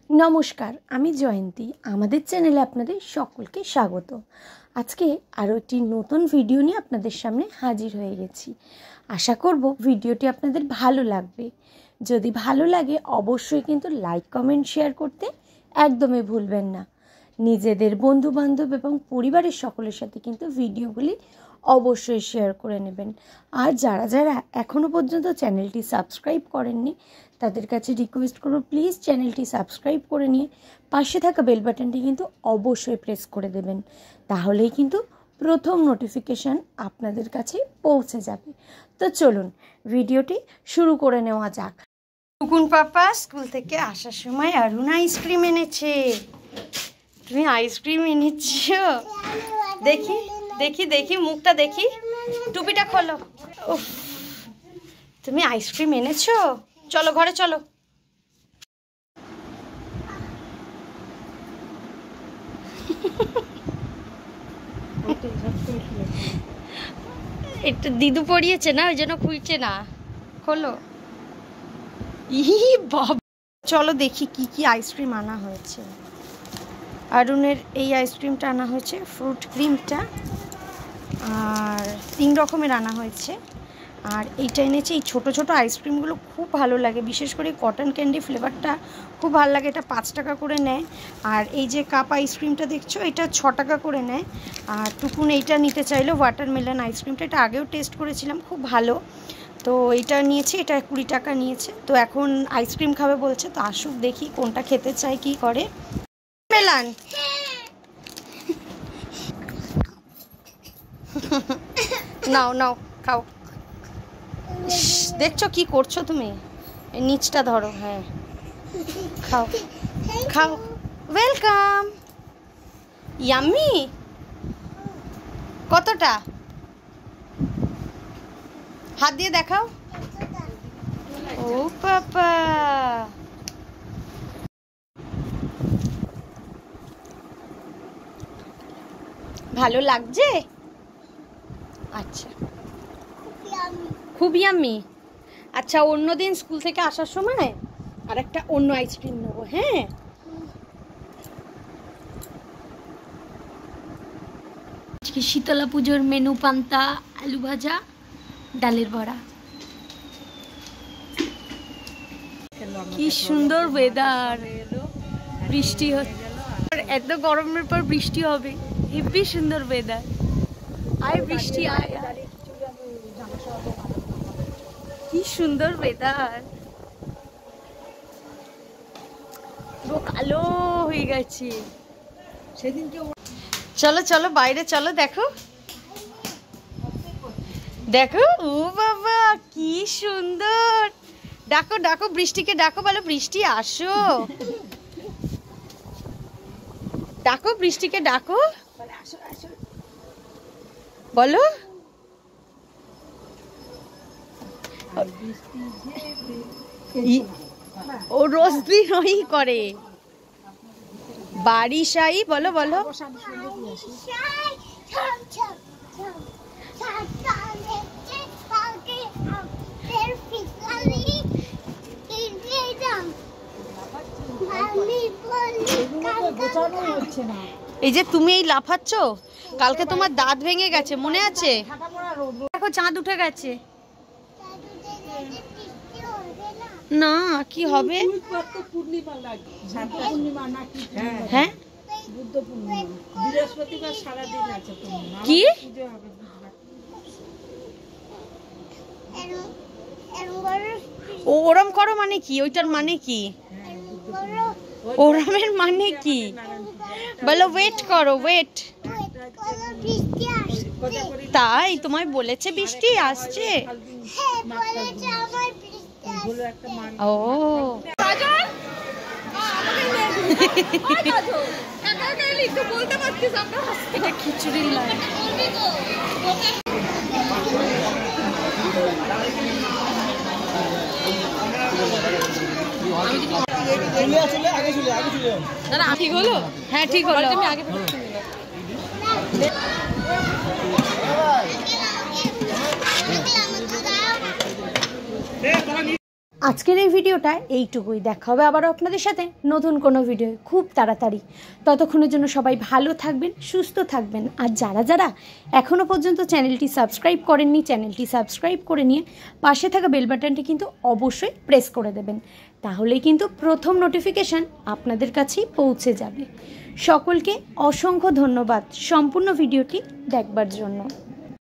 নমস্কার, আমি জয়ন্তী। আমাদের চ্যানেলে আপনাদের সকলকে স্বাগত। আজকে আরও একটি নতুন ভিডিও নিয়ে আপনাদের সামনে হাজির হয়ে গেছি। আশা করব ভিডিওটি আপনাদের ভালো লাগবে। যদি ভালো লাগে অবশ্যই কিন্তু লাইক, কমেন্ট, শেয়ার করতে একদমই ভুলবেন না। নিজেদের বন্ধুবান্ধব এবং পরিবারের সকলের সাথে কিন্তু ভিডিওগুলি অবশ্যই শেয়ার করে নেবেন। আর যারা যারা এখনও পর্যন্ত চ্যানেলটি সাবস্ক্রাইব করেননি তাদের কাছে রিকোয়েস্ট করব, প্লিজ চ্যানেলটি সাবস্ক্রাইব করে নিয়ে পাশে থাকা বেল বাটনটি কিন্তু অবশ্যই প্রেস করে দেবেন। তাহলেই কিন্তু প্রথম নোটিফিকেশান আপনাদের কাছে পৌঁছে যাবে। তো চলুন ভিডিওটি শুরু করে নেওয়া যাক। টুকুন পাপা স্কুল থেকে আসার সময় অরুণ আইসক্রিম এনেছে। তুমি আইসক্রিম এনেছো? দেখি দেখি দেখি মুখটা দেখি, টুপিটা খোলো। উফ, তুমি আইসক্রিম এনেছো? চলো ঘরে চলো। একটু দিদু পড়িয়েছে না, ওই জন্য খুলছে না। খোলো। বাবা, চলো দেখি কি কি আইসক্রিম আনা হয়েছে। অরুণের এই আইসক্রিমটা আনা হয়েছে, ফ্রুট ক্রিমটা, আর 3 রকমের আনা হয়েছে। আর এইটা এনেছে। এই ছোটো ছোটো আইসক্রিমগুলো খুব ভালো লাগে, বিশেষ করে কটন ক্যান্ডি ফ্লেভারটা খুব ভালো লাগে। এটা 5 টাকা করে নেয়। আর এই যে কাপ আইসক্রিমটা দেখছো, এটা 6 টাকা করে নেয়। আর টুকুন এইটা নিতে চাইলো, ওয়াটারমেলন আইসক্রিমটা। এটা আগেও টেস্ট করেছিলাম, খুব ভালো। তো এইটা নিয়েছে, এটা 20 টাকা নিয়েছে। তো এখন আইসক্রিম খাবে বলছে, তো আসুক দেখি কোনটা খেতে চায়, কি করে। মেলান নাও নাও খাও। দেখছো কি করছো তুমি? এই নিচটা ধরো। হ্যাঁ, খাও খাও। ওয়েলকাম। ইয়াম্মি। কতটা? হাত দিয়ে দেখাও। ও পাপা, ভালো লাগছে? আচ্ছা, খুব ইয়াম্মি। আচ্ছা, অন্যদিন স্কুল থেকে আসার সময় আর একটা অন্য আইসক্রিম নেবো। হ্যাঁ, আজকে শীতলা পুজোর মেনু পান্তা, আলু ভাজা, ডালের বড়া। কি সুন্দর ওয়েদার, বৃষ্টি হচ্ছে। এত গরমের পর বৃষ্টি হবে, হেবি সুন্দর ওয়েদার। আয় বৃষ্টি আয়, কি সুন্দর ওয়েদার। পুরো কালো হয়ে গেছে সেদিনকে। চলো চলো বাইরে চলো, দেখো দেখো। ও বাবা, কি সুন্দর। ডাকো ডাকো বৃষ্টিকে, ডাকো, বলো বৃষ্টি আসো। ডাকো বৃষ্টিকে, ডাকো, বলো। ও রোজ দিন ওই করে। বারিশ আই, বলো বলো। এই যে তুমি এই লাফাচ্ছ, কালকে তোমার দাঁত ভেঙে গেছে, মনে আছে? দেখো চাঁদ উঠে গেছে। না, কি হবে? হ্যাঁ, কি ওরম করো মানে কি? ওইটার মানে কি? ওরমের মানে কি বলো? ওয়েট করো, ওয়েট। তাই তোমায় বলেছে বৃষ্টি আসছে? ও, এটা খিচুড়ির লাইন। ঠিক হলো? হ্যাঁ ঠিক হলো। তুমি আগে আজকের এই ভিডিওটা এইটুকুই। দেখা হবে আবারও আপনাদের সাথে নতুন কোনো ভিডিও খুব তাড়াতাড়ি। ততক্ষণের জন্য সবাই ভালো থাকবেন, সুস্থ থাকবেন। আর যারা যারা এখনও পর্যন্ত চ্যানেলটি সাবস্ক্রাইব করেননি, চ্যানেলটি সাবস্ক্রাইব করে নিয়ে পাশে থাকা বেল বাটনটি কিন্তু অবশ্যই প্রেস করে দেবেন। তাহলেই কিন্তু প্রথম নোটিফিকেশান আপনাদের কাছেই পৌঁছে যাবে। সকলকে অসংখ্য ধন্যবাদ সম্পূর্ণ ভিডিওটি দেখবার জন্য।